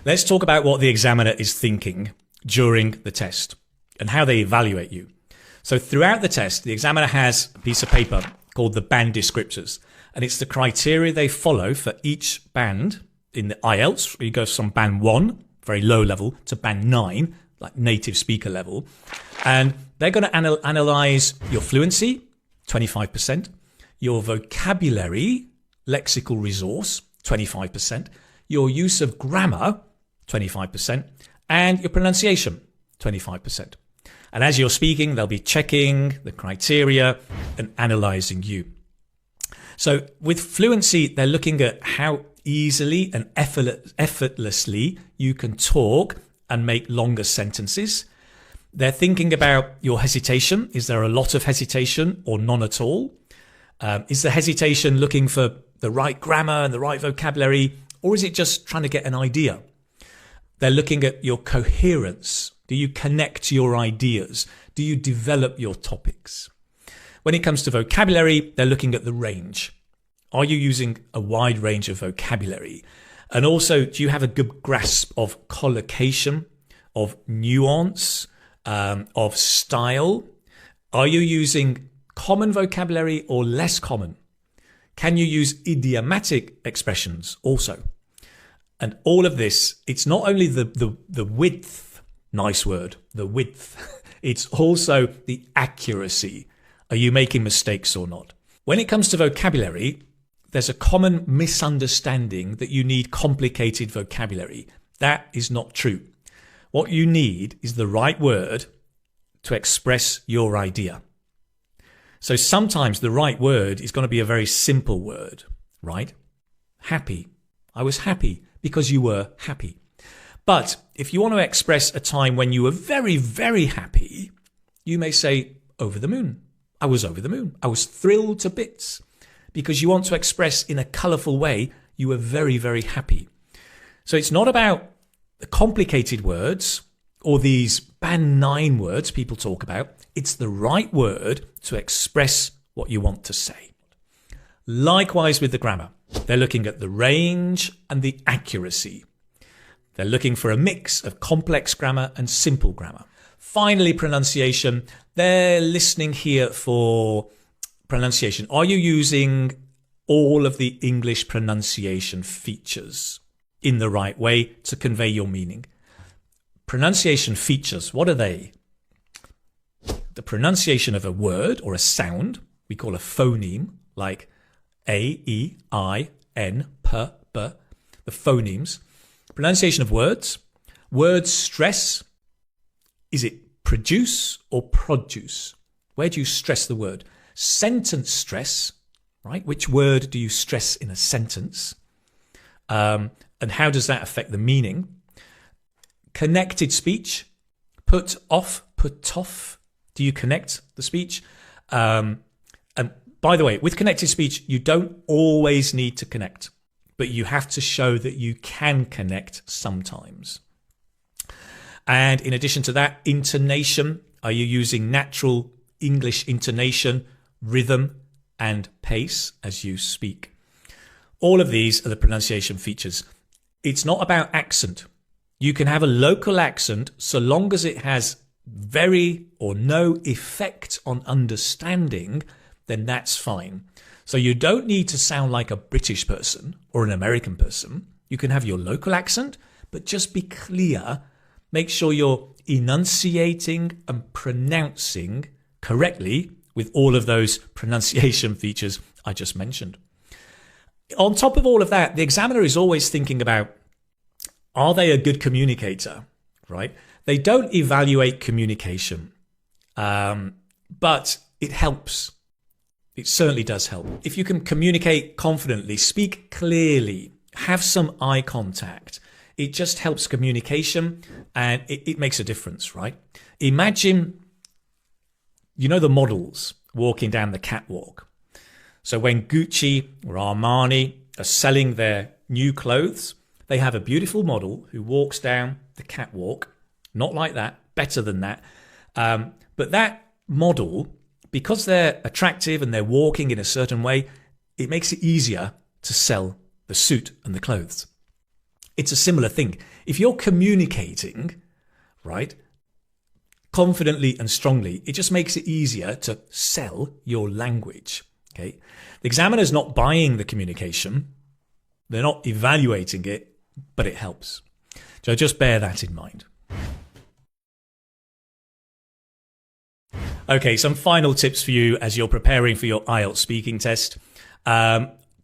Let's talk about what the examiner is thinking during the test and how they evaluate you. So throughout the test, the examiner has a piece of paper called the band descriptors, and it's the criteria they follow for each band in the IELTS. You go from band 1, very low level, to band 9, like native speaker level. And they're going to analyze your fluency, 25%, your vocabulary, lexical resource, 25%, your use of grammar, 25%, and your pronunciation, 25%. And as you're speaking, they'll be checking the criteria and analyzing you. So with fluency, they're looking at how easily and effortlessly you can talk and make longer sentences. They're thinking about your hesitation. Is there a lot of hesitation or none at all? Is the hesitation looking for the right grammar and the right vocabulary, or is it just trying to get an idea? They're looking at your coherence. Do you connect your ideas? Do you develop your topics? When it comes to vocabulary, they're looking at the range. Are you using a wide range of vocabulary? And also, do you have a good grasp of collocation, of nuance, of style? Are you using common vocabulary or less common? Can you use idiomatic expressions also? And all of this, it's not only the width, nice word, the width, it's also the accuracy. Are you making mistakes or not? When it comes to vocabulary, there's a common misunderstanding that you need complicated vocabulary. That is not true. What you need is the right word to express your idea. So sometimes the right word is going to be a very simple word, right? Happy. I was happy because you were happy. But if you want to express a time when you were very, very happy, you may say, over the moon. I was over the moon. I was thrilled to bits. Because you want to express in a colourful way, you were very, very happy. So it's not about the complicated words or these band 9 words people talk about. It's the right word to express what you want to say. Likewise with the grammar. They're looking at the range and the accuracy. They're looking for a mix of complex grammar and simple grammar. Finally, pronunciation. They're listening here for pronunciation. Are you using all of the English pronunciation features in the right way to convey your meaning? Pronunciation features, what are they? The pronunciation of a word or a sound, we call a phoneme, like A, E, I, N, P, B, the phonemes. Pronunciation of words. Word stress. Is it produce or produce? Where do you stress the word? Sentence stress, right? Which word do you stress in a sentence? And how does that affect the meaning? Connected speech. Put off, put off. Do you connect the speech? And by the way, with connected speech, you don't always need to connect, but you have to show that you can connect sometimes. And in addition to that, intonation. Are you using natural English intonation, rhythm, and pace as you speak? All of these are the pronunciation features. It's not about accent. You can have a local accent so long as it has very or no effect on understanding, then that's fine. So you don't need to sound like a British person or an American person. You can have your local accent, but just be clear. Make sure you're enunciating and pronouncing correctly with all of those pronunciation features I just mentioned. On top of all of that, the examiner is always thinking about, are they a good communicator, right? They don't evaluate communication, but it helps. It certainly does help. If you can communicate confidently, speak clearly, have some eye contact, it just helps communication and it makes a difference, right? Imagine, you know, the models walking down the catwalk. So when Gucci or Armani are selling their new clothes, they have a beautiful model who walks down the catwalk, not like that, better than that. But that model, because they're attractive and they're walking in a certain way, it makes it easier to sell the suit and the clothes. it's a similar thing. If you're communicating, right, confidently and strongly, it just makes it easier to sell your language. Okay, the examiner's not buying the communication, they're not evaluating it, but it helps. So just bear that in mind. Okay, some final tips for you as you're preparing for your IELTS speaking test.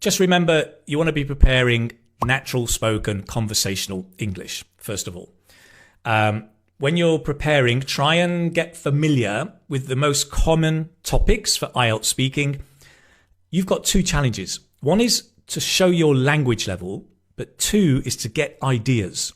Just remember, you want to be preparing natural spoken conversational English, first of all. When you're preparing, try and get familiar with the most common topics for IELTS speaking. You've got two challenges. One is to show your language level, but two is to get ideas.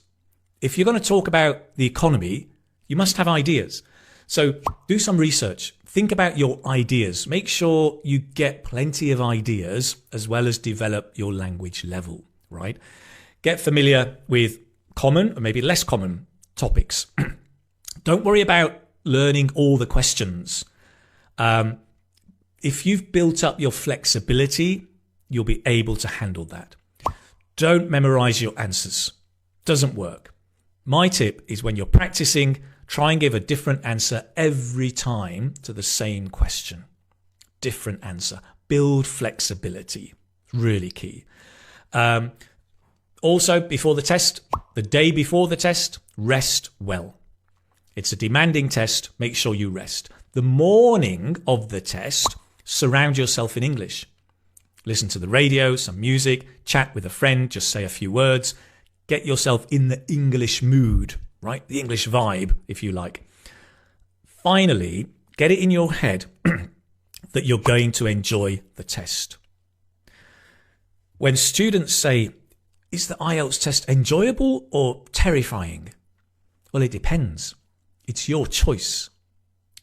If you're going to talk about the economy, you must have ideas. So do some research. Think about your ideas. Make sure you get plenty of ideas as well as develop your language level, right? Get familiar with common or maybe less common topics. Don't worry about learning all the questions. If you've built up your flexibility, you'll be able to handle that. Don't memorize your answers. Doesn't work. My tip is when you're practicing, try and give a different answer every time to the same question. Different answer. Build flexibility. Really key. Also, before the test, the day before the test, rest well. It's a demanding test. Make sure you rest. The morning of the test, surround yourself in English. Listen to the radio, some music, chat with a friend, just say a few words. Get yourself in the English mood, right? The English vibe, if you like. Finally, get it in your head that you're going to enjoy the test. When students say, is the IELTS test enjoyable or terrifying? Well, it depends. It's your choice.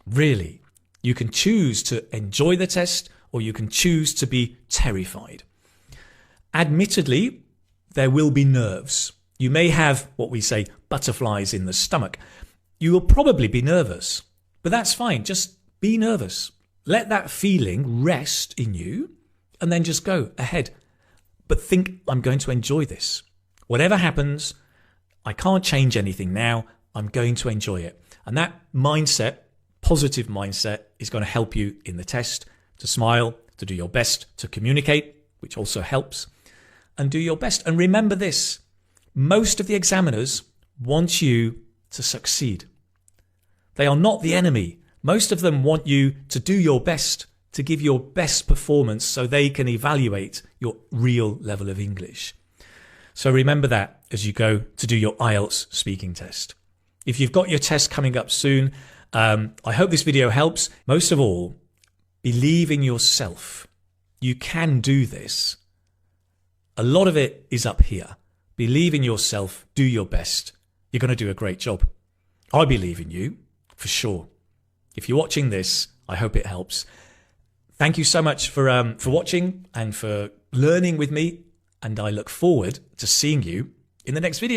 Really. You can choose to enjoy the test or you can choose to be terrified. Admittedly, there will be nerves. You may have what we say butterflies in the stomach. You will probably be nervous, but that's fine. Just be nervous. Let that feeling rest in you and then just go ahead. But think, I'm going to enjoy this. Whatever happens, I can't change anything now. I'm going to enjoy it. And that mindset, positive mindset, is going to help you in the test to smile, to do your best, to communicate, which also helps, and do your best. And remember this, most of the examiners want you to succeed. They are not the enemy. Most of them want you to do your best, to give your best performance so they can evaluate your real level of English. So remember that as you go to do your IELTS speaking test. If you've got your test coming up soon, I hope this video helps. Most of all, believe in yourself. You can do this. A lot of it is up here. Believe in yourself. Do your best. You're going to do a great job. I believe in you, for sure. If you're watching this, I hope it helps. Thank you so much for watching and for learning with me. And I look forward to seeing you in the next video.